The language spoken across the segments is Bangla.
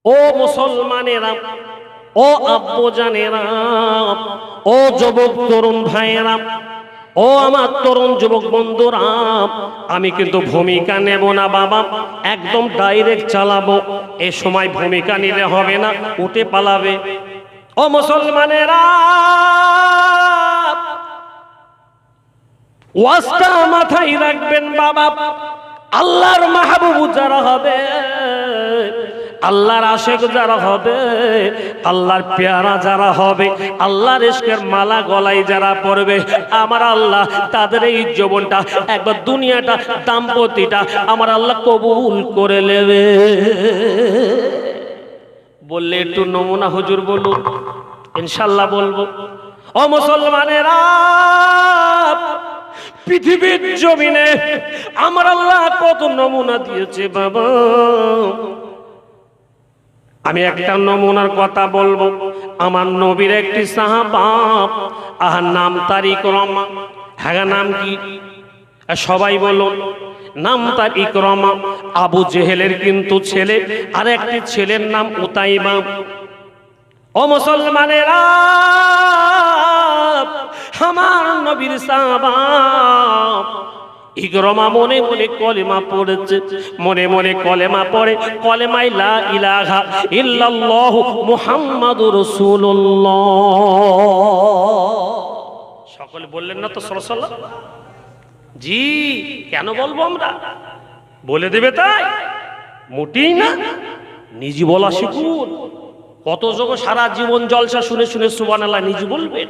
ও মুসলমানেরা, ও আব্বু জানেরা, ও যুবক তরুণ ভাইয়েরা, ও আমার তরুণ যুবক বন্ধুরা, আমি কিন্তু ভূমিকা নেব না বাবা, একদম ডাইরেক্ট চালাবো। এ সময় ভূমিকা নিলে হবে না, উঠে পালাবে। ও মুসলমানেরা, ওয়াজটা মাথায় রাখবেন বাবা। আল্লাহর মাহবুব যারা হবে, আল্লাহর আশিক যারা হবে, আল্লাহর পেয়ারা যারা হবে, আল্লাহর ইশকের মালা গলায় যারা পড়বে, আমার আল্লাহ তাদের এই জীবনটা, একবার দুনিয়াটা, দাম্পত্যটা আমার আল্লাহ কবুল করে নেবে। বললে একটু নমুনা হুজুর বলুন, ইনশাআল্লাহ বলবো। ও মুসলমানেরা, পৃথিবীর জমিনে আমার আল্লাহ কত নমুনা দিয়েছে বাবা। আমি একটা নমুনার কথা বলবো। আমার নবীর একটি সাহাবা, নাম তার ইকরামা। হ্যাঁ, নাম কি? সবাই বলুন। নাম তার ইকরামা। আবু জেহেলের কিন্তু ছেলে, আর একটি ছেলের নাম উতাইবা। ও মুসলমানেরা, আমার নবীর সাহাবা ইকরামা মনে মনে কলেমা পড়েছে, মনে মনে কলেমা পড়ে, কলেমাই লা ইলাহা ইল্লাল্লাহু মুহাম্মাদুর রাসূলুল্লাহ। সকলে বললেন না তো সাল্লাল্লাহু? জি, কেন বলবো আমরা? বলে দেবে তাই? মোটেই না, নিজে বলা শিখুন। কত যোগ সারা জীবন জলসা শুনে শুনে সুবহানাল্লাহ নিজে বলবেন।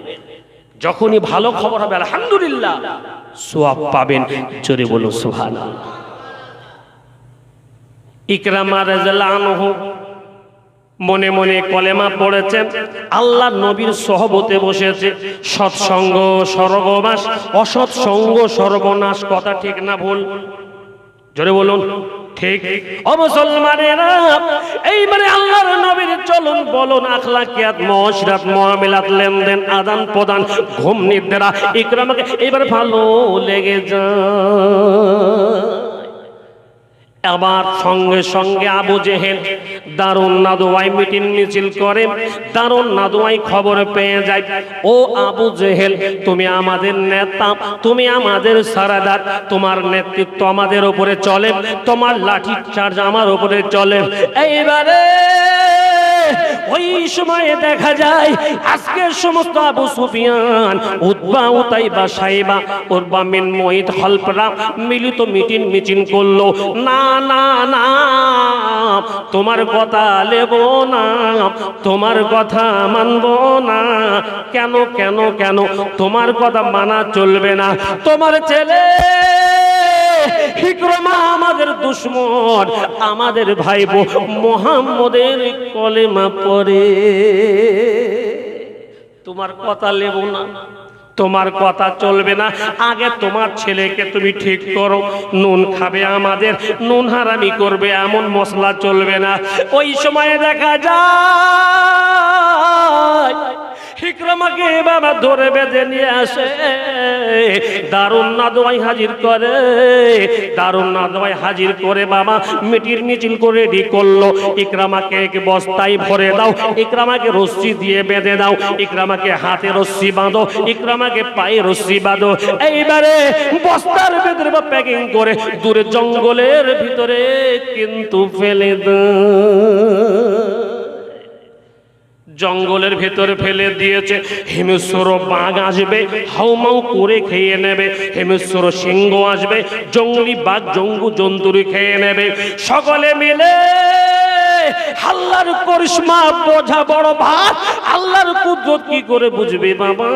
যখনই ভালো খবর হবে আলহামদুলিল্লাহ সওয়াব পাবেন, জোরে বলুন সুবহানাল্লাহ। ইকরামা রাদিয়াল্লাহু আনহু মনে মনে কলেমা পড়েছেন, আল্লাহ নবীর সহবতে বসেছে। সৎসঙ্গ স্বর্গবাস, অসৎসঙ্গ সর্বনাশ। কথা ঠিক না ভুল? জোরে বলুন ঠিক। ও মুসলমানেরা, এইবারে আল্লাহর নবীর চলন বলন, আখলাকিয়াত, মুআশরাত, মুআমালাত, লেনদেন, আদান প্রদান, ঘুম নিদ্রা, ইকরামাকে এবার ভালো লেগে যায়। আবার সঙ্গে সঙ্গে আবু জেহেল দারুন নাদওয়ায় মিটিং মিছিল করে, দারুন নাদওয়ায় খবর পেয়ে যায়, ও আবু জেহেল, তুমি আমাদের নেতা, তুমি আমাদের সারাদার, তোমার নেতৃত্ব আমাদের উপরে চলে, তোমার লাঠি চার্জ আমার উপরে চলে। এইবারে ওই সময়ে দেখা যায় আজকে সমস্ত আবু সুফিয়ান, উতবা, উতাইবা, সাইবা, উরবা বিন মুঈত, হলফরা মিলিত মিটিং মিছিল করলো। না না না, তোমার কথা নেব না, তোমার কথা মানব না। কেন কেন কেন? তোমার কথা মানা চলবে না। তোমার ছেলে ইকরামা আমাদের দুশমন, আমাদের ভাইবো মুহাম্মদের কলেমা পড়ে। তোমার কথা নেব না, তোমার কথা চলবে না। আগে তোমার ছেলেকে তুমি ঠিক করো। নুন খাবে আমাদের, নুন হারামি করবে, এমন মশলা চলবে না। ওই সময়ে দেখা যায় ইকরামাকে বাবা ধরে বেঁধে নিয়ে আসে, দারুন নাদওয়ায় হাজির করে। দারুন নাদওয়ায় হাজির করে বাবা মিটির মিছিল করে রেডি করলো। ইকরামাকে এক বস্তায় ভরে দাও, ইকরামাকে রশ্মি দিয়ে বেঁধে দাও, ইকরামাকে হাতে রশ্মি বাঁধো, ইকরামাকে পায়ে রশ্মি বাঁধো। এইবারে বস্তার ভেতরে বা প্যাকিং করে দূরে জঙ্গলের ভিতরে কিন্তু ফেলে দাও। জঙ্গলের ভেতরে ফেলে দিয়েছে। হিমস্র বাঘ আসবে, হাউমাউ করে খেয়ে নেবে। হিমস্র সিংহ আসবে, জঙ্গলি বাঘ জঙ্গু জন্তুরি খেয়ে নেবে। সকলে মিলে আল্লাহর করিশমা বোঝা বড় ভাত। আল্লাহর কুদরত কি করে বুঝবে বাবা?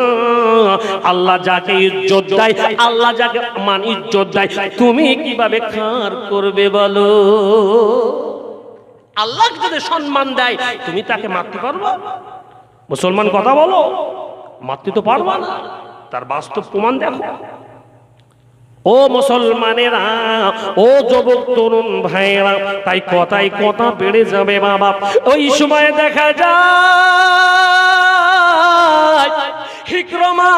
আল্লাহ যাকে ইজ্জত দেয়, আল্লাহ যাকে মান ইজ্জত দেয়, তুমি কিভাবে খার করবে বলো? আল্লাহ যদি সম্মান দেয়, তুমি তাকে মারতে পারবা? মুসলমান কথা বলো, মারতে তো পারবা না। তার বাস্তব প্রমাণ দেখো। ও মুসলমানেরা, ও যুবক তরুণ ভাইরা, তাই কথাই কথা বেড়ে যাবে বাবা। ওই সময় দেখা যায় ইকরামা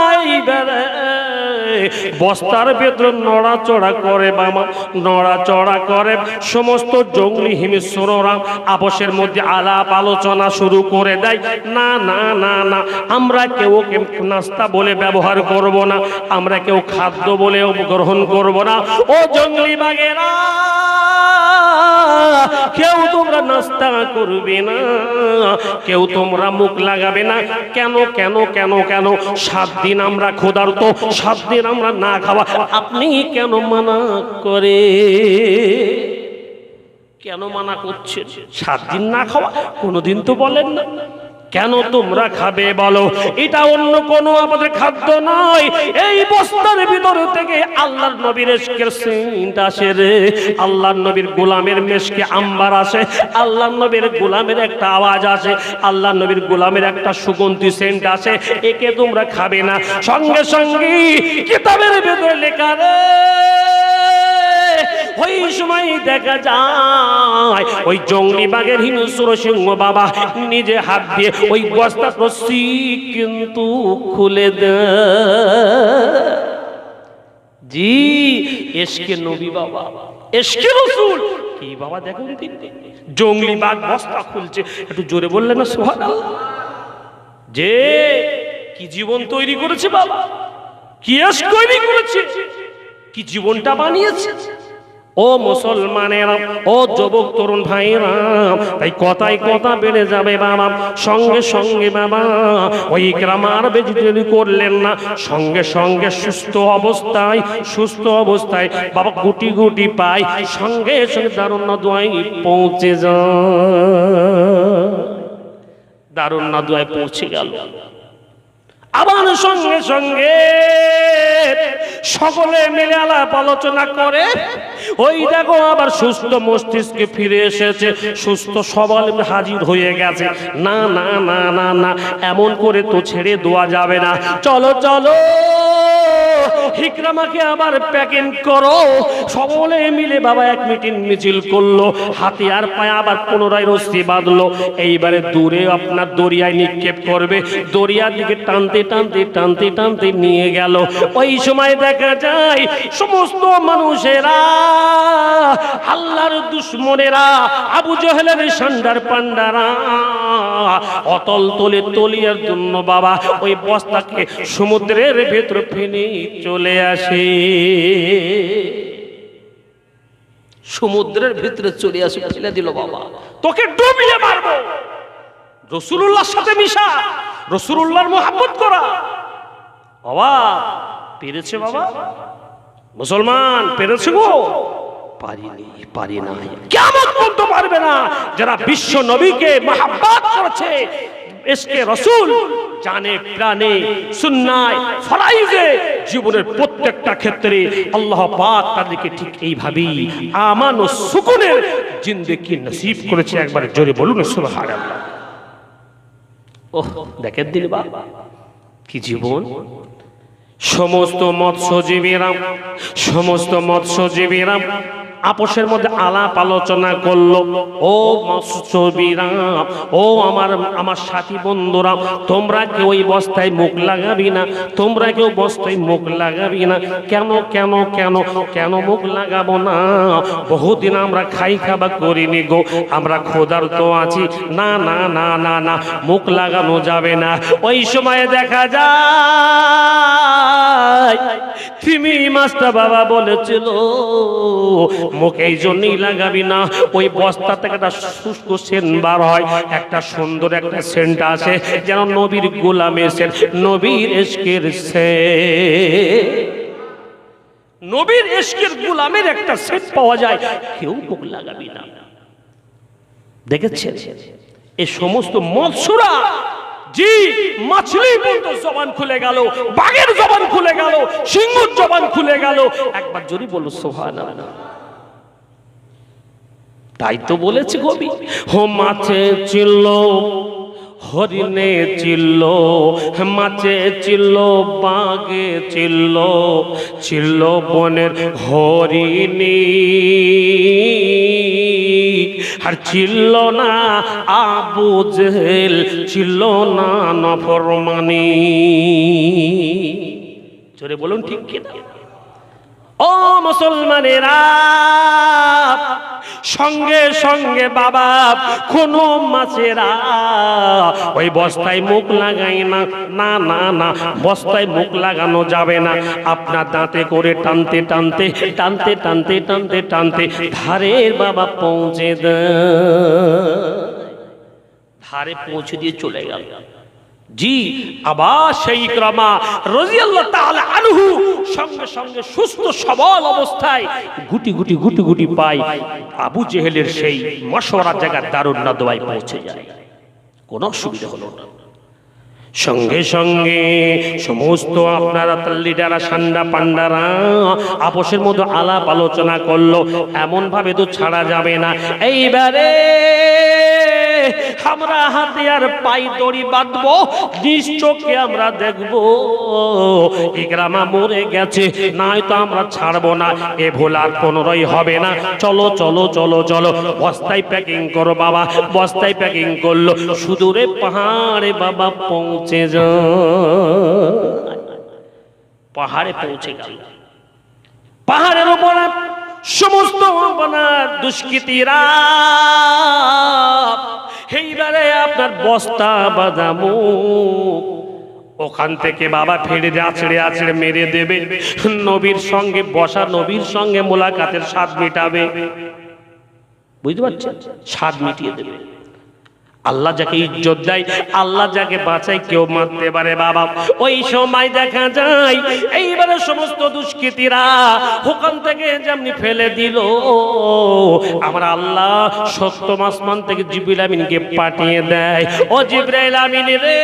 বস্তার ভেতর নড়াচড়া করে বাবা, নড়াচড়া করে। সমস্ত জঙ্গলি হিংস্ররা আপসের মধ্যে আলাপ আলোচনা শুরু করে দেয়, না না না না, আমরা কেউ নাস্তা বলে ব্যবহার করব না, আমরা কেউ খাদ্য বলে গ্রহণ করব না। ও জঙ্গলি বাঘেরা, কেউ তোমরা নাস্তা করবে না, কেউ তোমরা মুখ লাগাবে না। কেন কেন কেন কেন? 7 দিন আমরা ক্ষুধার্ত, 7 দিন আমরা না খাওয়া, আপনি কেন মানা করে? কেন মানা করছেন? 7 দিন না খাওয়া কোনোদিন তো বলেন না, কেন তোমরা খাবে বলো? এটা অন্য কোনো আমাদের খাদ্য নয়, এই বস্তার ভিতর থেকে আল্লাহর নবীর ইশকের সেন্ট আসে রে। আল্লাহর নবীর গোলামের মেশকে আম্বার আসে, আল্লাহর নবীর গোলামের একটা আওয়াজ আসে, আল্লাহর নবীর গোলামের একটা সুগন্ধি সেন্ট আসে, একে তোমরা খাবে না। সঙ্গে সঙ্গে কিতাবের ভিতরে লেখা রে, ওই সময় দেখা যায় ওই জঙ্গলি বাঘের হিংস্র সিংহ বাবা নিজে হাত দিয়ে ওই বস্তা রশ্মি কিন্তু খুলে দেয়। জি, এশকে নবী বাবা, এশকে রাসূল কি বাবা, দেখুন জঙ্গলি বাঘ বস্তা খুলছে, একটু জোরে বললেন না সুবহানাল্লাহ। যে কি জীবন তৈরি করেছে বাবা, কি এশ তৈরি করেছে, কি জীবনটা বানিয়েছে। ও মুসলমানেরা, ও যুবক তরুণ ভাইরা, তাই কথায় কথা বেড়ে যাবে বাবা। সঙ্গে সঙ্গে বাবা ওই গ্রামার বেজিটারি করলেন না, সঙ্গে সঙ্গে সুস্থ অবস্থায় বাবা গুটি গুটি পায়, সঙ্গে সঙ্গে দারুণ নাদুয়ায় পৌঁছে যায়। দারুণ নাদুয়ায় পৌঁছে গেল। আবার সঙ্গে সঙ্গে সকলে মিলে আলাপ আলোচনা করে, ওই দেখো আবার সুস্থ মস্তিষ্কে ফিরে এসেছে, সুস্থ সবল হাজির হয়ে গেছে। না না না না না, এমন করে তো ছেড়ে দেওয়া যাবে না। চলো চলো, ইকরামাকে আবার প্যাকিং করো। সকলে মিলে বাবা এক মিছিল করলো, হাতে আর পায়ে আবার পুনরায় রশি বাঁধলো। এইবারে দূরে আপনার দরিয়ায় নিক্ষেপ করবে, দরিয়ার দিকে টানতে টানতে টানতে টানতে নিয়ে গেল। ওই সময় দেখা যায় সমস্ত মানুষেরা, আল্লাহর দুশমনেরা, আবু জেহেলের সান্ডার পান্ডারা অতল তলে তলিয়ার জন্য বাবা ওই বস্তাকে সমুদ্রের ভেতর ফেলে চলে আসে। সমুদ্রের ভিতরে চলে আসে, ফেলে দিল বাবা, তোকে ডুবিয়ে মারবো। রাসূলুল্লাহর সাথে মিশা, রাসূলুল্লাহর মুহাব্বত করা। বাবা পেরেছে, বাবা মুসলমান পেরেছে গো, পারি না, কিয়ামত পর্যন্ত পারবে না। যারা বিশ্ব নবীকে মুহাব্বত করেছে, ইশকে রাসূল জানে প্রাণে, সুন্নায়, ফরাইজে, জীবনের প্রত্যেকটা ক্ষেত্রে আল্লাহ পাক তাদেরকে ঠিক এইভাবেই আমান ও সুকুনের জিন্দেগি নসিব করেছে। একবার জোরে বলুন সুবহানাল্লাহ। ওহ দেখেন দিল বাবা কি জীবন। সমস্ত মৎস্যজীবীরা আপসের মধ্যে আলাপ আলোচনা করলো। ও মৎস্যজীবীরা, ও আমার সাথী বন্ধুরা, তোমরা কেউ ওই বস্তায় মুখ লাগাবি না, তোমরা কেউ বস্তায় মুখ লাগাবি না। কেন কেন কেন কেন মুখ লাগাবো না? বহুদিন আমরা খাবার করিনি গো, আমরা ক্ষুধার্ত আছি। না না না না না, মুখ লাগানো যাবে না। ওই সময়ে দেখা যায় তিমি মাছটা বাবা বলেছিল মুখ এই জন্যই লাগাবি না, ওই বস্তা থেকে একটা শুষ্ক সেন্ট বার হয়, একটা সুন্দর একটা সেন্ট আসে, যেন নবীর গোলামের সেন্ট, নবীর ইশকের সেন্ট, নবীর ইশকের গোলামের একটা সেন্ট পাওয়া যায়। কেউ মুখ লাগাবি না। দেখেছেন এই সমস্ত মৎস্যরা, জি মাছলি বলতো জবান খুলে গেল, বাঘের জবান খুলে গেল, সিংহের জবান খুলে গেল। একবার জোরে বলো সুবহানাল্লাহ। তাই তো বলেছে কবি, হো মাছে চিল্ল, হরিণে চিল্ল, মাছে চিল্ল, বাঘে চিল্ল, চিল্ল বনের হরিণী, আর চিল্ল না আবু জেহেল, চিল্ল না নফরমানি। জোরে বলুন ঠিক কিনা? ও মুসলমানেরা, সঙ্গে সঙ্গে বাবা কোন মাছেরা ওই বস্তায় মুখ লাগাই না, না না না, বস্তায় মুখ লাগানো যাবে না। আপনার দাঁতে করে টানতে টানতে টানতে টানতে টানতে টানতে ধারের বাবা পৌঁছে ধারে পৌঁছে দিয়ে চলে গেল। জি, আবার সেই ইকরামা রাদিয়াল্লাহু তাআলা আনহু সঙ্গে সঙ্গে সুস্থ সবল অবস্থায় গুটি গুটি গুটি গুটি পায় আবু জেহেলের সেই মশওয়ারার জায়গা দারুন নাদওয়ায় পৌঁছে যায়। কোনো অসুবিধা হলো না। সঙ্গে সঙ্গে সমস্ত আপনারা লিডাররা, সান্ডা পান্ডারা আপসের মধ্যে আলাপ আলোচনা করলো, এমন ভাবে তো ছাড়া যাবে না। এইবারে আমরা হাতে আর পাই দড়ি বাঁধবো, নিজ চোখে আমরা দেখবো ইকরামা মরে গেছে, নয়তো আমরা ছাড়বো না। এ ভুল আর 15ই হবে না। চলো চলো চলো চলো, বস্তায় প্যাকিং করো বাবা। বস্তায় প্যাকিং করলো, সুদূরে পাহাড়ে বাবা পৌঁছে যায়। পাহাড়ে পৌঁছে গেল। পাহাড়ের উপরে সমস্ত আপনার দুষ্কৃতীরা এইবারে আপনার বস্তা বাঁধামো, ওখান থেকে বাবা ফেড়ে আছড়ে আছড়ে মেরে দেবে। নবীর সঙ্গে বসা, নবীর সঙ্গে মোলাকাতের স্বাদ মিটাবে। বুঝতে পারছেন? স্বাদ মিটিয়ে দেবে। আল্লাহ যাকে ইজ্জত দেয়, আল্লাহ যাকে বাঁচায়, কেউ মারতে পারে বাবা। ওই সময় দেখা যায় এইবারে সমস্ত দুষ্কৃতীরা ওখান থেকে যেমনি ফেলে দিল, আমার আল্লাহ সপ্তম আসমান থেকে জিবরিল আমিনকে পাঠিয়ে দেয়। ও জিবরাইল আমিন রে,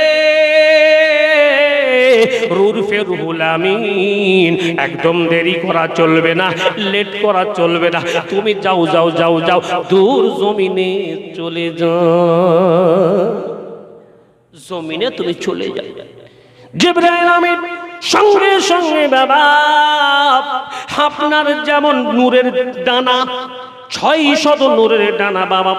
রুরফে রুহুল আমিন, একদম দেরি করা চলবে না, লেট করা চলবে না। তুমি যাও যাও যাও যাও, দূর জমিনে চলে যাও, জমিনে তুমি চলে যাও। জিবরাইল আমিন সঙ্গে সঙ্গে বাবা আপনার যেমন নূরের ডানা, 600 নূরের ডানা বাবা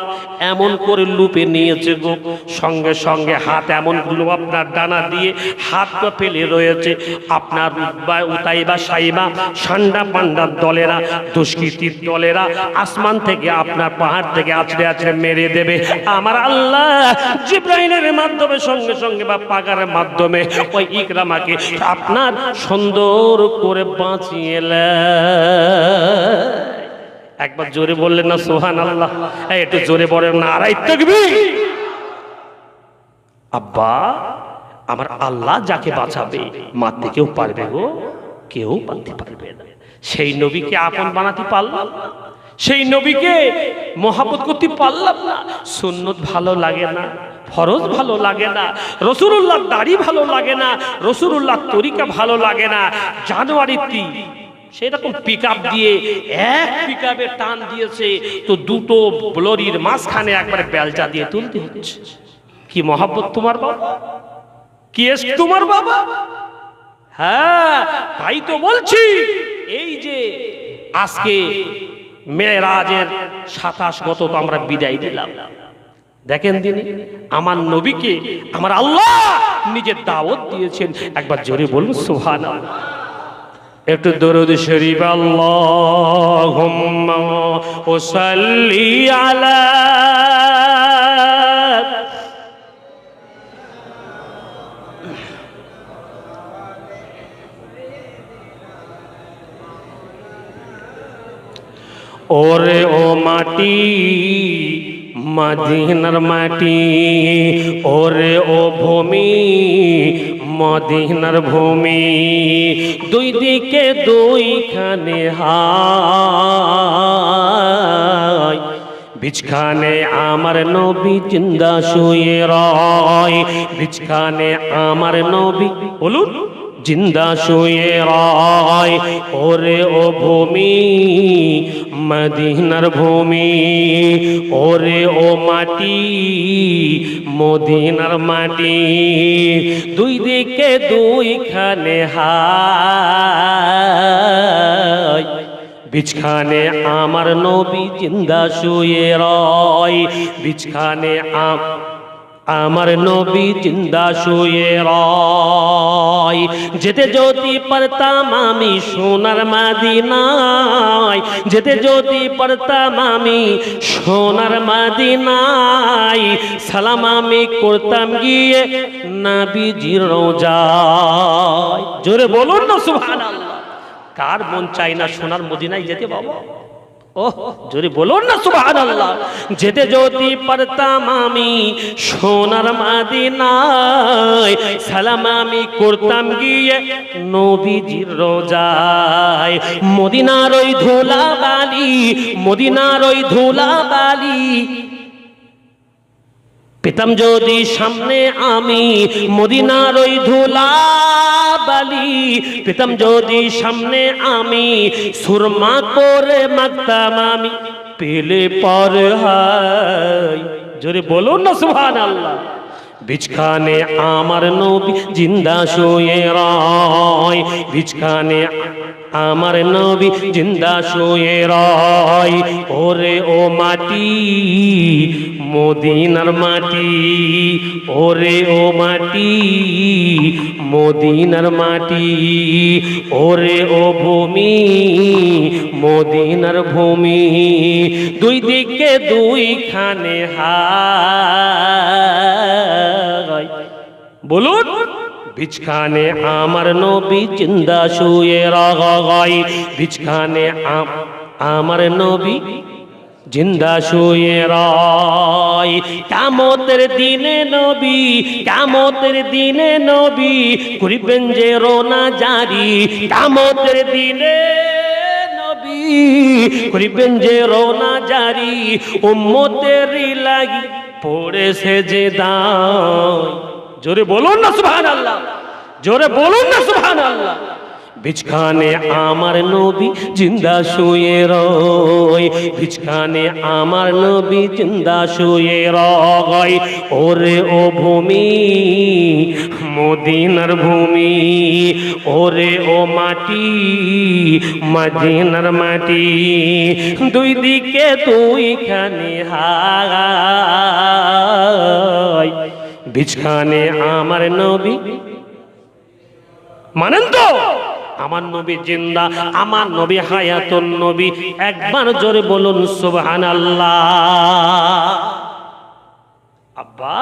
এমন করে লুপে নিয়েছে গো। সঙ্গে সঙ্গে হাত এমন গুলো আপনার ডানা দিয়ে হাত পা ফেলে রয়েছে। আপনার উতাইবা সাইবা সান্ডা পান্ডার দলেরা, দুষ্কৃতীর দলেরা আসমান থেকে আপনার পাহাড় থেকে আছড়ে আছড়ে মেরে দেবে। আমার আল্লাহ জিবরাইলের মাধ্যমে সঙ্গে সঙ্গে বা পাগারের মাধ্যমে ওই ইকরামাকে আপনার সুন্দর করে বাঁচিয়ে নেয়। একবার জোরে বললেন না সুবহানাল্লাহ? একটু জোরে বলেন না নারায়ে তাকবীর। আব্বা, আমার আল্লাহ যাকে বাঁচাবে মারতে কেউ পারবে গো? কেউ পারতে পারবে না। সেই নবীকে আপন বানাতে পারলাম না, সেই নবীকে মহব্বত করতে পারলাম না। সুন্নত ভালো লাগে না, ফরজ ভালো লাগে না, রাসূলুল্লাহর দাড়ি ভালো লাগে না, রাসূলুল্লাহর তরিকা ভালো লাগে না। জানুয়ারিতে সেরকম পিকআপ দিয়ে এক পিকআপে টান দিয়েছে তো দুটো লরির মাঝখানে একবারে বেলচা দিয়ে তুলতে হচ্ছে। কি মহব্বত তোমার বাবা, কি এস তোমার বাবা। হ্যাঁ, তাই তো বলছি। এই যে আজকে মেরাজের 27 গত তো আমরা বিদায় দিলাম। দেখেন দিন আমার নবীকে আমার আল্লাহ নিজের দাওয়াত দিয়েছেন। একবার জোরে বলুন সুবহানাল্লাহ। একটু দরুদ শরীফ আল্লাহুম্মা সাল্লি আলা ওরে ও মাটি মদিনার মাটি, ওরে ও ভূমি মদিনার ভূমি, দুই দিকে দুইখানে হায়, বিছখানে আমার নবী জিন্দা শুয়ে রয়, বিছখানে আমার নবী বলুন জিন্দা শুয়ে রয়। ওরে ও ভূমি মদিনার ভূমি, ওরে ও মাটি মদিনার মাটি, দুই দিকে দুইখানে হায়, বিছখানে আমার নবী জিন্দা শুয়ে রয়, বিছখানে আমার নবী জিন্দা শুয়ে রয়। যেতে যদি পারতাম আমি সোনার মদিনায়, যেতে যদি পারতাম আমি সোনার মদিনায়, সালাম আমি করতাম গিয়ে নবীজির রোজায়। জোরে বলুন না সুবহানাল্লাহ। কার মন চায় না সোনার মদিনায় যেতে বাবা? ওহ, জোরে বলুন না সুবহানাল্লাহ। যেতে যদি পারতাম আমি সোনার মদিনায়, সালাম আমি করতাম গিয়ে নবীজির রোজায়। মদিনার ওই ধুলাবালি, মদিনার ওই ধুলাবালি পেতাম যদি সামনে আমি, মদিনার ওই ধুলাবালি পেতাম যদি সামনে আমি, সুরমা করে মাখতাম আমি পেলে পর হায়। জোরে বলুন না সুবহানাল্লাহ। বিছখানে আমার নবী জিন্দা শুয়ে রয়, বিছখানে আমার নবী জিন্দা শুয়ে রয়। ওরে ও মাটি মদিনার মাটি, ওরে ও মাটি মদিনার মাটি, ওরে ও ভূমি মদিনার ভূমি, দুই দিকে দুইখানে হায়। বলুন, বিছখানে আমার নবী জিন্দা শুয়ে রয়, বিছখানে আমার নবী জিন্দা শুয়ে রয়। কিয়ামতের দিনে নবী, কিয়ামতের দিনে নবী করিবেন যে রোনা জারি, কিয়ামতের দিনে নবী করিবেন যে রোনা জারি, উম্মতের লাগি পড়েছে যে দায়। জোরে বলুন না সুবহানাল্লাহ, জোরে বলুন না সুবহানাল্লাহ। বিছখানে আমার নবী জিন্দা শুয়ে রয়, বিছখানে আমার নবী জিন্দা শুয়ে রয়। ওরে ও ভূমি মদিনার ভূমি, ওরে ও মাটি মদিনার মাটি, দুই দিকে দুইখানে হায়। বিছখানে আমার নবী, মানেন তো? আমার নবী জিন্দা, আমার নবী হায়াতুন নবী। একবার জোরে বলুন সুবহানাল্লাহ। আব্বা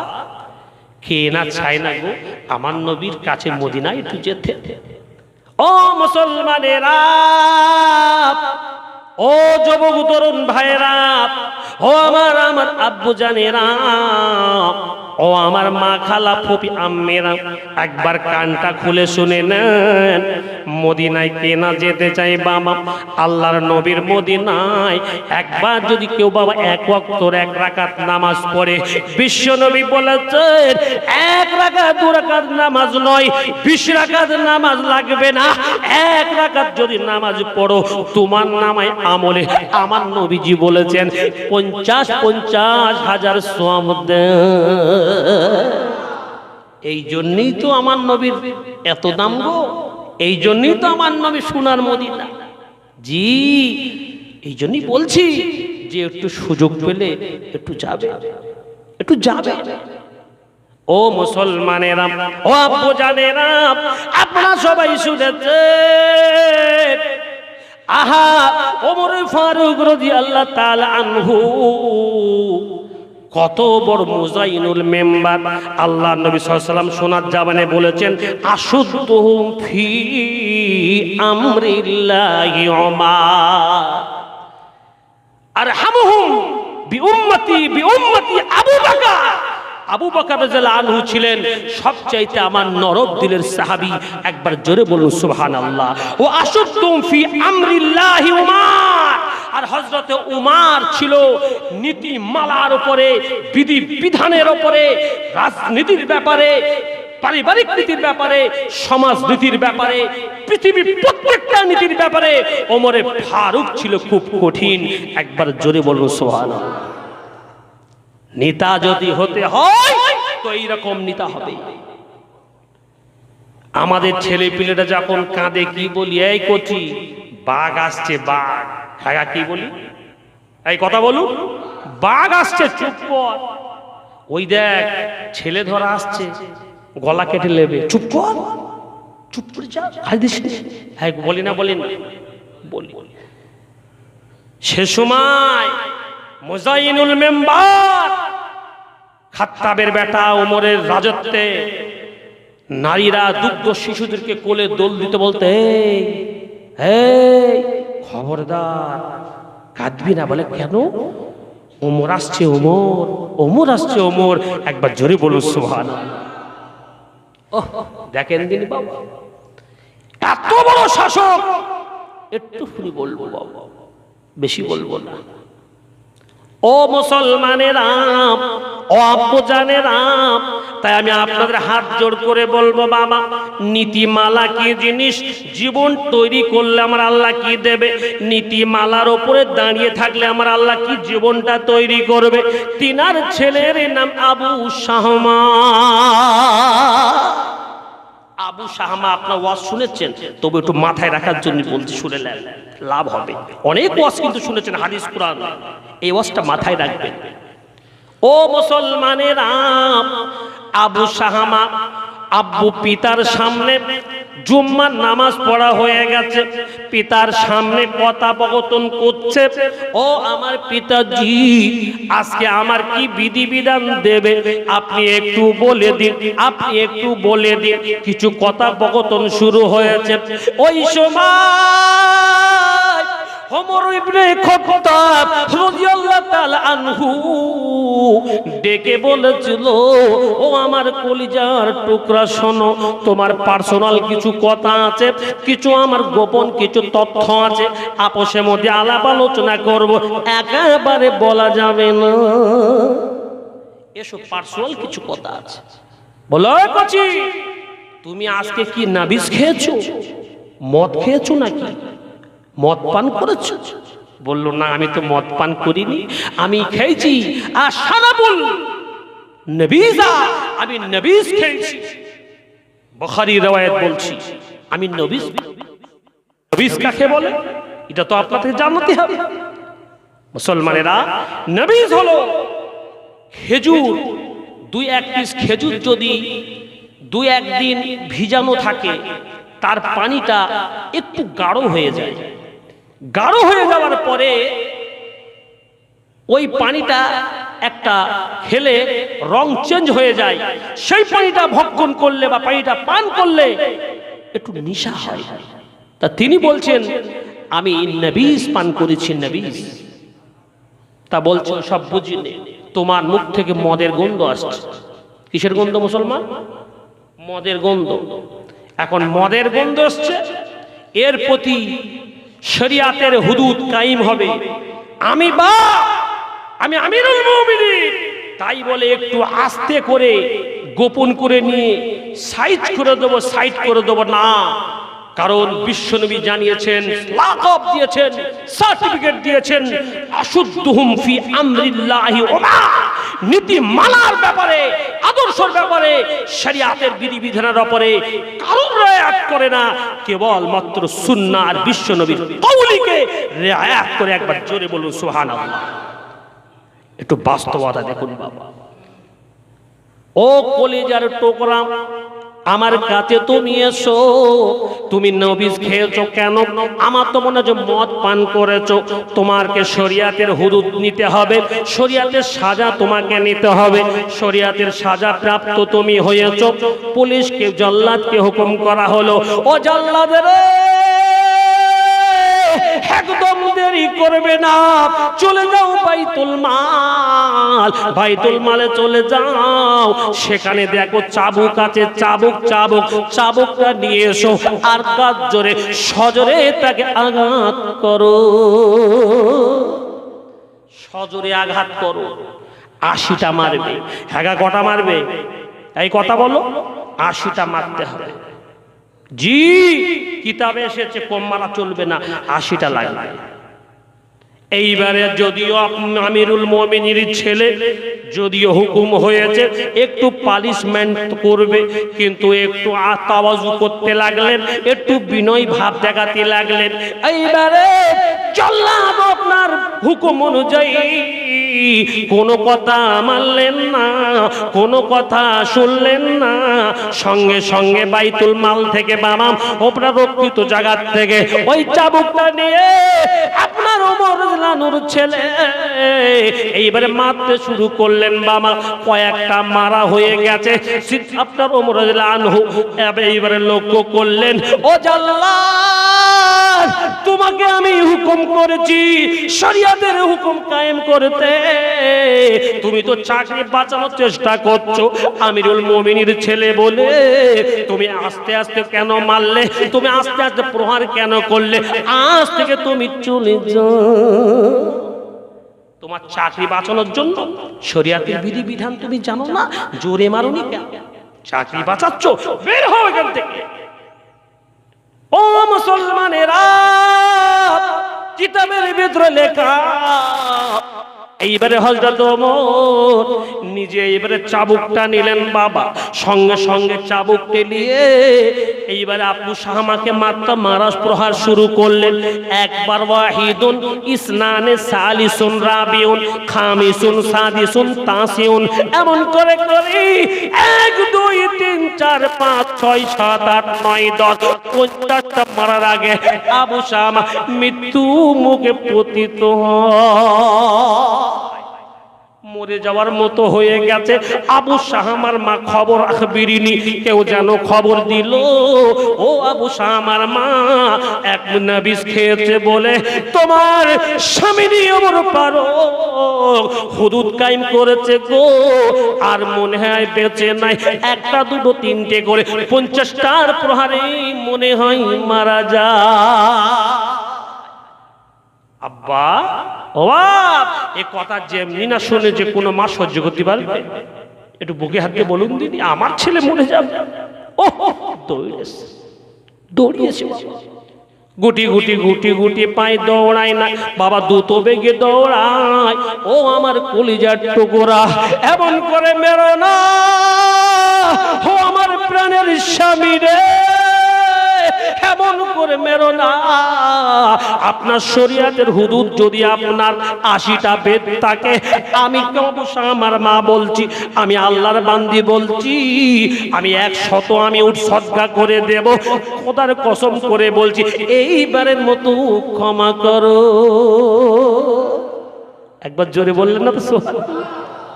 কে না চায় না গো আমার নবীর কাছে মদিনায় একটু যেতে? ও মুসলমানেরা, ও যুবক তরুণ ভাইরা, ও আমার আব্বু জানেরা, ও আমার মা খালা ফুপি আম্মেরা, একবার কানটা খুলে শুনে নেন। মদিনায় কে না যেতে চাই বাবা? আল্লাহর নবীর মদিনায় একবার যদি কেউ বাবা এক ওয়াক্তের এক রাকাত নামাজ পড়ে, বিশ্ব নবী বলেছেন এক রাকাত দু রাকাত নামাজ নয়, 20 রাকাত নামাজ লাগবে না। এক রাকাত যদি নামাজ পড়ো তোমার নামায় আমলে আমার নবীজি বলেছেন 50,000 সওয়াব দেন। এই জন্যই তো আমার নবীর এত দাম গো, এই জন্যই তো আমার নবী সোনার মদিনা। জি, এই জন্যই বলছি যে একটু সুযোগ পেলে একটু যাবে, একটু যাবে। ও মুসলমানেরা, ও আব্বু জানেরা, আপনারা সবাই শুনেছেন আহা ওমর ফারুক রাদিয়াল্লাহু তাআলা আনহু কত বড় মুজাইনুল মেম্বার। আল্লাহ নবী সাল্লাল্লাহু আলাইহি ওয়াসাল্লাম সোনার জাবানে বলেছেন আশুদ্দুহুম ফি আমরিল্লাহি উমার আরহামুহুম বিউম্মতি বিউম্মতি আবু বকর। আবু বকর রাদিয়াল্লাহু আনহু ছিলেন সবচাইতে আমার নরম দিলের সাহাবী। একবার জোরে বলুন সুবহানাল্লাহ। ও আশুদ্দুহুম ফি আমরিল্লাহি উমার, আর হযরতে উমার ছিল নীতিমালার উপরে, বিধি বিধানের উপরে, রাজনীতির ব্যাপারে, পারিবারিক নীতির ব্যাপারে, সমাজ নীতির ব্যাপারে, পৃথিবীর প্রত্যেকটা নীতির ব্যাপারে ওমরে ফারুক ছিল খুব কঠিন। একবার জোরে বলুন সুবহানাল্লাহ। নেতা যদি হতে হয় তো এইরকম নেতা হবে। আমাদের ছেলে পিলেটা যখন কাঁদে কি বলি, এই কচি বাঘ আসছে, বাঘ। খায়া কি বলি? এই কথা বলুন, বাঘ আসছে, চুপ কর। ওই দেখ ছেলে ধরা আসছে, গলা কেটে নেবে, চুপ কর, চুপ করে যা, হ্যাঁ বলি না বলি সে সময় মুজাইনুল মেম্বার খাত্তাবের বেটা ওমরের রাজত্বে নারীরা দুগ্ধ শিশুদেরকে কোলে দোল দিতে বলতে, এই খবরদার কাঁদবি না। বলে কেন? ওমর আসছে, ওমর আসছে, ওমর। একবার জোরে বলুন সুবহানাল্লাহ। দেখেন দিন বাবা, এত বড় শাসক, একটু ফুরি বলবো বাবা, বেশি বলবো না। ও মুসলমানেরা, ও আব্বুজানেরা, তাই আমি আপনাদের হাত জোড় করে বলবো বাবা, নীতিমালা কি জিনিস, জীবন তৈরি করলে আমার আল্লাহ কি দেবে, নীতিমালার ওপরে দাঁড়িয়ে থাকলে আমার আল্লাহ কি জীবনটা তৈরি করবে। তিনার ছেলের নাম আবু শাহমা। আবু শাহমা আপনার ওয়াজ শুনেছেন, তবে একটু মাথায় রাখার জন্য বলছি, শুনে নেন, লাভ হবে। অনেক ওয়াজ কিন্তু শুনেছেন হাদিস কোরআন, এই ওয়াজটা মাথায় রাখবেন। ও মুসলমানেরা, আবু শাহমা আব্বু পিতার সামনে জুম্মার নামাজ পড়া হয়ে গেছে, পিতার সামনে কথোপকথন করছে, ও আমার পিতাজি আজকে আমার কি বিধিবিধান দেবে আপনি একটু বলে দিন, আপনি একটু বলে দিন। কিছু কথোপকথন শুরু হয়েছে। ওই সময় ওমর ইবনে খাত্তাব রাদিয়াল্লাহু তাআলা আনহু ডেকে বলেছিল, ও আমার কলিজার টুকরা শোনো, তোমার পার্সোনাল কিছু কথা আছে, কিছু আমার গোপন কিছু তথ্য আছে, আপোষের মধ্যে আলাপ আলোচনা করব, একেবারে বলা যাবে না। এসব পার্সোনাল কিছু কথা আছে। বলো কচি, তুমি আজকে কি নাবিস খেয়েছো, মদ খেয়েছো নাকি, মদ পান করেছো? বললো না, আমি তো মদ পান করিনি, আমি খেয়েছি আর শারাবুল নবীজা, আমি নবীজ খেয়েছি। বুখারী riwayat বলছি, আমি নবীজ। নবীজ কাকে বলে এটা তো আপনাদের জানতে হবে মুসলমানেরা। নবীজ হলো খেজুর, দুই এক পিস খেজুর যদি দুই একদিন ভিজানো থাকে, তার পানিটা একটু গাঢ় হয়ে যায়, গাঢ় হয়ে যাওয়ার পরে ওই পানিটা একটা খেলে রং চেঞ্জ হয়ে যায়, সেই পানিটা ভক্ষণ করলে বা পানিটা পান করলে একটু নেশা হয়। তা তিনি বলছেন আমি নবীজ পান করেছি, নবীজ। তা বলছেন সব বুঝিনি, তোমার মুখ থেকে মদের গন্ধ আসছে। কিসের গন্ধ মুসলমান? মদের গন্ধ। এখন মদের গন্ধ আসছে, এর প্রতি শরিয়াতের হুদুদ কায়েম হবে। আমি আমিরুল মুমিনিন, তাই বলে একটু আস্তে করে গোপন করে নিয়ে সাইড করে দেবো না। কারণ বিশ্বনবী জানিয়েছেন, লাকাব দিয়েছেন, সার্টিফিকেট দিয়েছেন, আশুদ্দুহুম ফি আমরিল্লাহি ওমা, নীতিমালার ব্যাপারে, আদর্শের ব্যাপারে, শরিয়াতের বিধিবিধানের ব্যাপারে কারণ রিয়ায়াত করে না, কেবল মাত্র সুন্নাহ আর বিশ্বনবীর কওলিকে রিয়ায়াত করে। একবার জোরে বলুন সুবহানাল্লাহ। একটু বাস্তবতা দেখুন বাবা। ও কলিজার টুকরা, আমার কাছে তুমি এসো, তুমি নবীজ খেয়েছো কেন? আমার তো মনে হয় মদ পান করেছো, তোমাকে শরিয়াতের হুদুদ নিতে হবে, শরিয়াতের সাজা তোমাকে নিতে হবে। শরিয়াতের সাজা প্রাপ্ত তুমি হয়েছো, পুলিশকে জল্লাদকে হুকুম করা হলো, ও জল্লাদের একদম দেরি করবে না, চলে যাও বাইতুল মাল, বাইতুল মালে চলে যাও, সেখানে দেখো চাবুক আছে, চাবুকটা নিয়ে এসো, আর কাজ জোরে সজোরে তাকে আঘাত করো, সজোরে আঘাত করো। 80টা মারবে। হ্যাঁ কটা মারবে? এই কথা বলো, 80টা মারতে হবে। জি, কিতাবে এসেছে কম মারা চলবে না, 80টা লাগবে। এইবারে যদিও আমিরুল মুমিনিনের ছেলে যদিও হুকুম হয়েছে একটু পালিশমেন্ট করবে, কিন্তু একটু তাওয়াজু করতে লাগলেন, একটু বিনয় ভাব দেখাতে লাগলেন। এইবারে চললাম আপনার হুকুম অনুযায়ী, কোনো কথা মানলেন না, কোনো কথা শুনলেন না। সঙ্গে সঙ্গে বাইতুল মাল থেকে বানাম আপনার রক্ষিত জায়গা থেকে ওই চাবুকটা নিয়ে আপনার ওমর রানুর ছেলে এইবারে মারতে শুরু করলেন। বাবা কয়েকটা মারা হয়ে গেছে। আপনার ওমর রানহু এইবারে লক্ষ্য করলেন, ও জাল্লাদ, তোমাকে আমি হুকুম করেছি শরিয়াতের হুকুম কায়েম করতে, তুমি তো চাকরি বাঁচানোর চেষ্টা করছো আমিরুল মুমিনের ছেলে বলে। তুমি আস্তে আস্তে কেন মারলে? তুমি আস্তে আস্তে প্রহার কেন করলে? আজ থেকে তুমি চলে যাও। তোমার চাকরি বাঁচানোর জন্য শরিয়াতের বিধি বিধান তুমি জানো না, জোরে মারোনি কেন? চাকরি বাঁচাচ্ছ, বের হও এখান থেকে। ও মুসলমানেরা, কিতাবের ভিতরে লেখা, এইবারে হযরত ওমর নিজে এইবারে চাবুকটা নিলেন। বাবা সঙ্গে সঙ্গে চাবুকটা নিয়ে এইবারে আবু শাহমাকে মারা প্রহার শুরু করলেন। একবার ওয়াহিদুন, ইসনানে, সালিসুন, রাবিউন, খামিসুন, সাদিসুন, তাসিউন, এমন করে করে 1 2 3 4 5 6 7 8 9 10 50টা মারার আগে আবু শাহমা মৃত্যু মুখে পতিত হয়, মরে যাওয়ার মতো হয়ে গেছে। আবু শাহমার মা খবর আখবিরিনি, কেউ যেন খবর দিল, ও আবু শাহমার মা এক নাবিস খেয়েছে বলে তোমার স্বামীর ওমর ফারুক হুদুদ কায়েম করেছে গো, আর মনে হয় বেঁচে নাই। একটা দুটো তিনটে করে 50টার প্রহারে মনে হয় মারা যায়। আব্বা, ও এ কথা যেমনি না শুনে যে কোনো মা সহ্য করতে পারবে? একটু বুকে হাত দিয়ে বলুন দিদি, আমার ছেলে মরে যাবে। ও দৌড়িয়েছে, গুটি গুটি গুটি গুটি পায়ে দৌড়ায় না বাবা, দ্রুত বেগে দৌড়ায়। ও আমার কলিজার টুকরা, এমন করে মেরো না, ও আমার প্রাণের স্বামী রে, এমন করে মেরো না। আপনার শরিয়াতের হুদুদ যদি আপনার 80টা বেদ থাকে, আমি অবশ্যই আমার মা বলছি, আমি আল্লাহর বান্দি বলছি, আমি 100 আমি উট সদকা করে দেব। খোদার কসম করে বলছি, এইবারের মতো ক্ষমা করো। একবার জোরে বললেন না তো?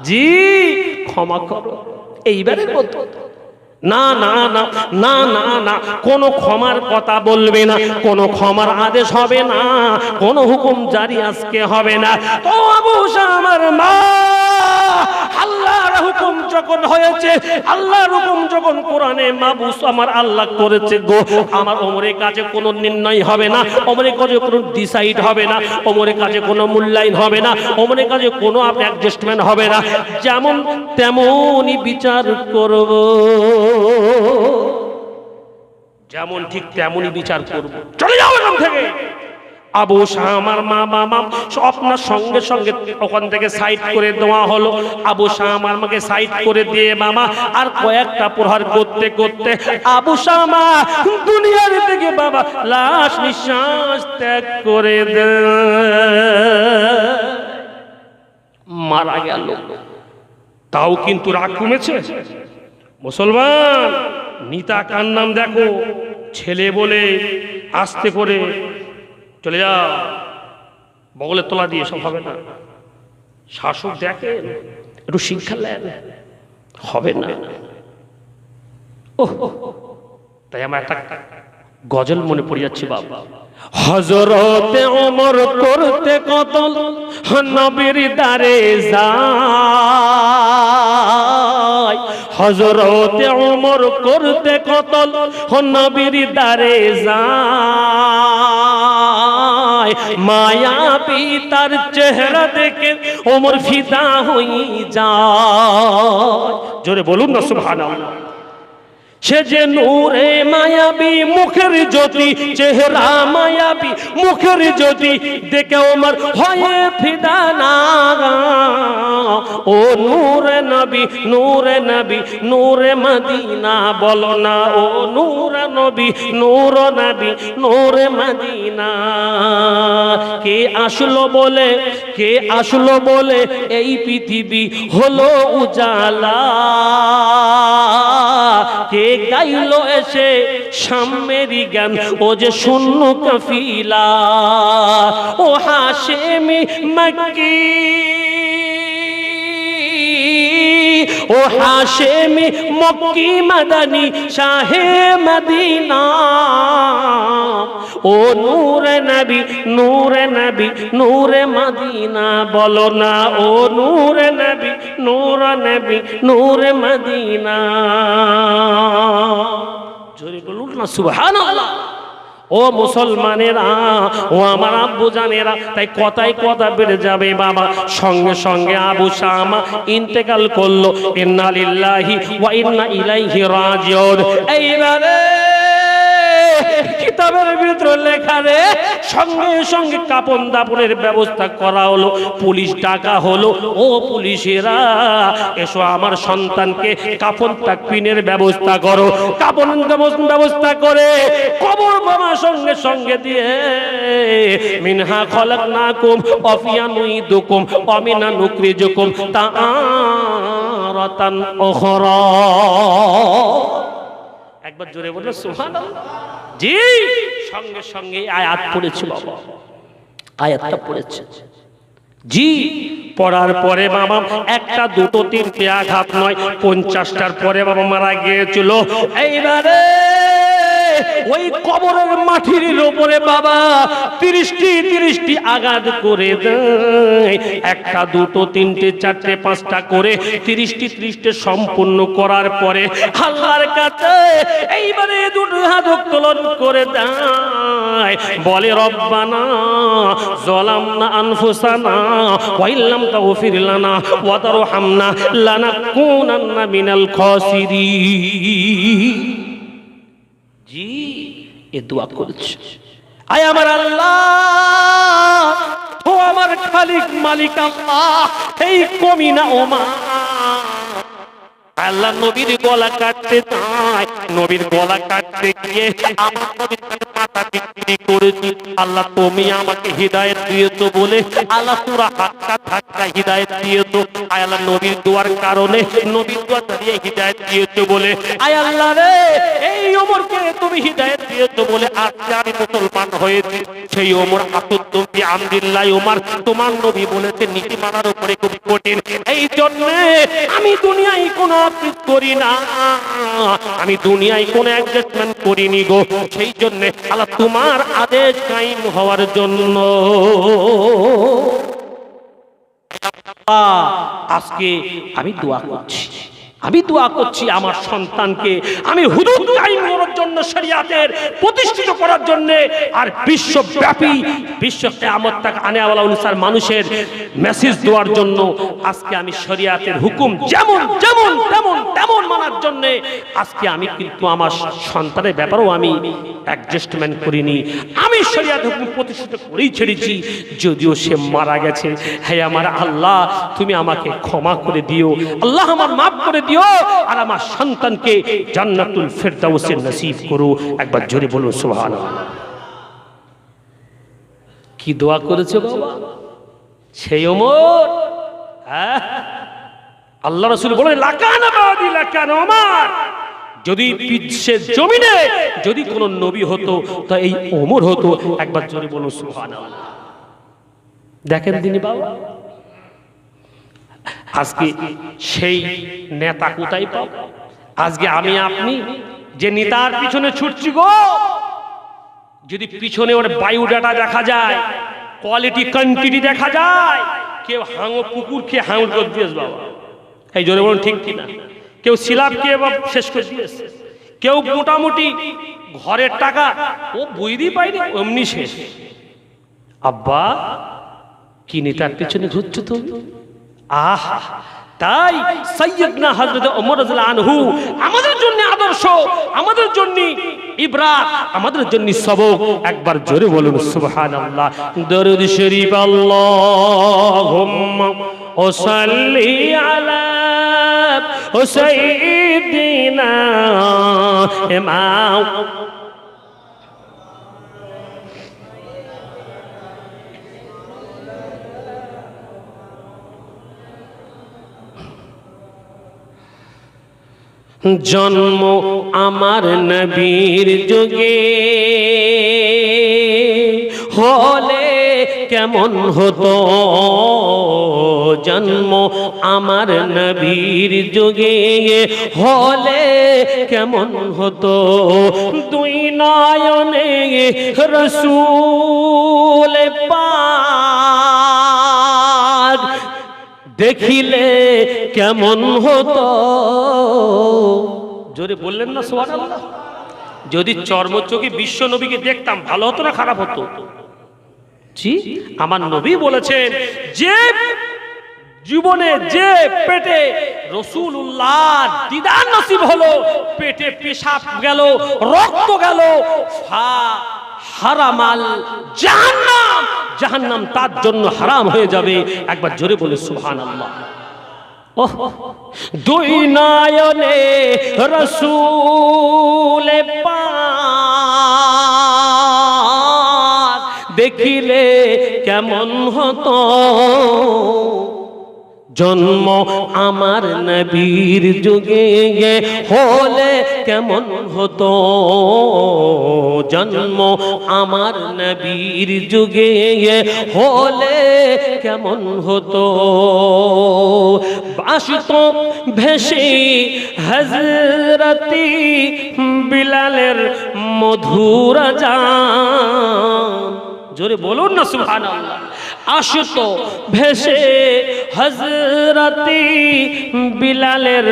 জি, ক্ষমা করো এইবারের মতো। না না না না না না, কোনো ক্ষমার কথা বলবে না, কোনো ক্ষমার আদেশ হবে না, কোনো হুকুম জারি আজকে হবে না। তো আবু শাহমার মা, আল্লাহর হুকুম যখন হয়েছে, আল্লাহর হুকুম যখন কোরআনে মাবুস আমার আল্লাহ করেছে গো, আমার ওমরের কাছে কোনো নির্ণয় হবে না, ওমরের কাছে কোনো ডিসাইড হবে না, ওমরের কাছে কোনো মূল্যায়ন হবে না, ওমরের কাছে কোনো অ্যাডজাস্টমেন্ট হবে না, যেমন তেমনই বিচার করব, যেমন ঠিক তেমনই বিচার করব। চলে যাও এখান থেকে। আবু শাহমার মা মামা আপনার সঙ্গে সঙ্গে ওখান থেকে সাইড করে দেওয়া হলো। আবু শাহমার মাকে সাইড করে দিয়ে মামা আর কয়েকটা প্রহার করতে করতে আবু শাহমা দুনিয়ার থেকে বাবা লাশ নিঃশ্বাস ত্যাগ করে মারা গেল। তাও কিন্তু রাগ কমেছে। মুসলমান নিতা কার নাম দেখো, ছেলে বলে আস্তে করে চলে যা, বগলের তলা দিয়ে সব হবে না। শাসক দেখেন, একটু শিক্ষা নেন, হবে না। তাই আমার একটা গজল মনে পড়ে যাচ্ছে বাবা। হযরতে ওমর করতে কতল নবীর দারে যায়, হযরতে ওমর করতে কতল নবীর দারে যায়, মায়া পিতার চেহারা দেখে ওমর ফিদা হয়ে যায়। জোরে বলুন না সুবহানাল্লাহ। সে যে নূরে মায়াবী মুখের জ্যোতি, চেহারা মায়াবী মুখের জ্যোতি, দেখে আমার হয়ে ফিদা না। ও নূরে নবী, নূরে নবী, নূরে মদিনা, বলো না ও নূরে নবী, নূর নবী, নূরে মদিনা। কে আসলো বলে, কে আসলো বলে এই পৃথিবী হলো উজালা, কে গাইলো এসে সামেরি গান, ও যে শূন্য কাফিলা। ও হাশেমি মক্কি, ও হাশেমি মক্কি মাদানী শাহে মদিনা। ও নূরে নবী, নূরে নবী, নূরে মদিনা, বলো না ও নূরে নবী, নূর নবী, নূরে মদিনা। জোরে বলুন না সুবহানাল্লাহ। ও মুসলমানেরা, ও আমার আব্বু জানেরা, তাই কথায় কথা বেড়ে যাবে বাবা। সঙ্গে সঙ্গে আবু শামা ইন্তেকাল করলো। ইন্না লিল্লাহি ওয়া ইন্না ইলাইহি রাজিউন। এইবারে কিতাবের ভিতরে লেখা রে, সঙ্গে সঙ্গে কাপন দাপনের ব্যবস্থা করা হলো, পুলিশ ডাকা হলো। ও পুলিশেরা, এসো আমার সন্তানকে কাফন তাকফিনের ব্যবস্থা করো। কাফন ব্যবস্থা করে কবর বাবা সঙ্গে সঙ্গে দিয়ে, মিনহা খলাকনাকুম ওয়া ফিহা নুইদুকুম ওয়া মিনহা নুখরিজুকুম তাআরাতান উখরা। একবার জোরে বলো সুবহানাল্লাহ। জি, সঙ্গে সঙ্গে আয়াত পড়েছে বাবা, আয়াতটা পড়েছে। জি, পড়ার পরে বাবা একটা দুটো তিনটে আঘাত নয়, 50টার পরে বাবা মারা গিয়েছিল। এইবারে ওই কবরের মাটির উপরে বাবা 30টি আঘাত করে দেয়। একটা দুটো তিনটে চারটে পাঁচটা করে 30টি সম্পূর্ণ করার পরে আল্লাহর কাছে এইবারে দুটো হাত উত্তোলন করে দেয়, বলে রব্বানা যালামনা আনফুসানা ওয়া ইল্লাম তাগফির লানা ওয়া তারহামনা লানাকুনান্না মিনাল খাসিরিন। জি, এ দোয়া করেছে। আয় আমার আল্লাহ, ও আমার খালিক মালিক আল্লাহ, এই কমিনা ওমা আল্লাহ নবীর গলা কাটতে চায়, নবীর গলা কাটতে গিয়ে আমার নবীর মাথা বিক্রি করেছি। আল্লাহ তুমি আমাকে হিদায়াত দিয়েছো বলে আল্লাহ পুরা হাতটা ধাক্কা হিদায়াত দিয়েছো। আয় আল্লাহ নবীর দোয়ার কারণে, নবীর দোয়া দিয়ে হিদায়াত দিয়েছো বলে, আয় আল্লাহ রে এই ওমরকে তুমি হিদায়াত দিয়েছো বলে আজকে আমি মুসলমান হয়েছি। সেই ওমর আতুদ্দুবি আমরিল্লাহ ওমর, তোমার নবী বলেছে নীতি মানার উপরে খুব কঠিন। এই জন্য আমি দুনিয়ায় কোনো করি না, আমি দুনিয়ায় কোনো অ্যাডজাস্টমেন্ট করিনি গো। সেই জন্য আল্লাহ তোমার আদেশ কায়েম হওয়ার জন্য আজকে আমি দোয়া করছি, আমি দোয়া করছি আমার সন্তানকে আমি হুদুদ কায়েম করার জন্য, শরিয়াতের প্রতিষ্ঠিত করার জন্য, আর বিশ্বব্যাপী বিশ্ব কিয়ামত তাক আনেওয়ালা অনুসার মানুষের মেসেজ দেওয়ার জন্য। আজকে আমি শরিয়াতের হুকুম যেমন যেমন তেমন তেমন মানার জন্য আজকে আমি কিন্তু আমার সন্তানের ব্যাপারেও আমি অ্যাডজাস্টমেন্ট করিনি। আমি শরিয়াতের হুকুম প্রতিষ্ঠিত করেই ছেড়েছি, যদিও সে মারা গেছে। হে আমার আল্লাহ, তুমি আমাকে ক্ষমা করে দিও, আল্লাহ আমার মাফ করে দিও, আর আমার সন্তানকে জান্নাতুল ফেরদাউসের নসিব করো। একবার জোরে বলুন সুবহানাল্লাহ। কি দোয়া করেছে বাবা সেই ওমর। আল্লাহ রাসূল বলেন লাকানা বাদি লাকানা ওমর, যদি বিশ্বের জমিনে যদি কোন নবী হতো তা এই ওমর হতো। একবার জোরে বলুন সুবহানাল্লাহ। দেখেন তিনি বাবা, আজকে সেই নেতা কোথায় পাব? আজকে আমি আপনি যে নেতার পিছনে ছুটছি গো, যদি পিছনে ওর বায়োডাটা দেখা যায়, কোয়ালিটি কোয়ান্টিটি দেখা যায়, কেউ কুকুর খেয়ে হাঙর করে দিয়েছে বাবা, এই জোরে বলুন ঠিক কিনা? কেউ সিলাপ খেয়ে শেষ করে দিয়েছে, কেউ মোটামুটি ঘরের টাকা ও বুঝতেই পাইনি অমনি শেষ। আব্বা কি নেতার পিছনে ঘুরছো তুমি? আহা তাই সাইয়্যিদনা হযরত ওমর রাদিয়াল্লাহু আনহু আমাদের জন্য আদর্শ, আমাদের জন্য ইবরাত, আমাদের জন্য সবক। একবার জোরে বলুন সুবহানাল্লাহ। দরুদ শরীফ আল্লাহুম্মা সাল্লি আলা সাইয়্যিদিনা ইমাম জন্ম আমার নবীর যুগে হলে কেমন হতো, জন্ম আমার নবীর যুগে হলে কেমন হতো, দুই নয়নে রাসূল পাক দেখিলে কেমন হতো। জোরে বললেন না সুবহানাল্লাহ। যদি চর্মচোখে বিশ্ব নবীকে দেখতাম ভালো হতো না খারাপ হতো? জি, আমার নবী বলেছেন যে জীবনে যে পেটে রাসূলুল্লাহ দিদার নসিব হলো, পেটে পেশাব গেল, রক্ত গেল, হারামাল জাহান্নাম, জাহান্নাম তার জন্য হারাম হয়ে যাবে। একবার জোরে বলে সুবহানাল্লাহ। ওহ, দুই নয়নে রাসূল পাক দেখিলে কেমন হতো, জন্ম আমার নবীর যুগে হলে কেমন হতো, জন্ম আমার নবীর যুগে হলে কেমন হতো। বাসিত ভেসে হযরতি বিলালের মধুর আযান, জোরে বলুন না সুবহানাল্লাহ। আসত ভেসে হযরতি বিলালের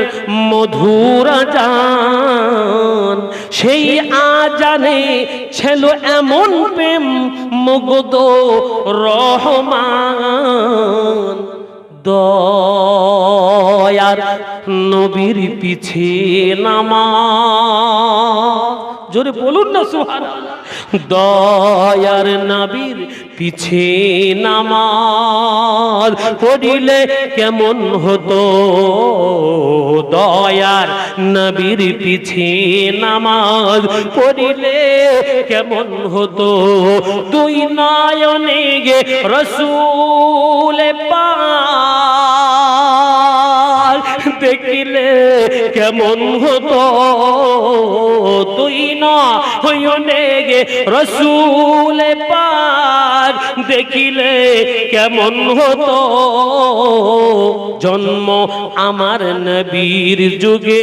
মধুর আযান, সেই আজানে ছিল এমন প্রেম মুগ্ধ রহমান, দয়ার নবীর পিছে নামাজ, জোরে বলুন না সুবহানাল্লাহ। দয়ার নবীর পিছে নামাজ পড়িলে কেমন হতো, দয়ার নবীর পিছে নামাজ পড়িলে কেমন হতো, দুই নয়নে রাসূল পাক দেখিলে কেমন হতো, তুই নয়নে রাসূল পাক দেখিলে কেমন হতো, জন্ম আমার নবীর যুগে।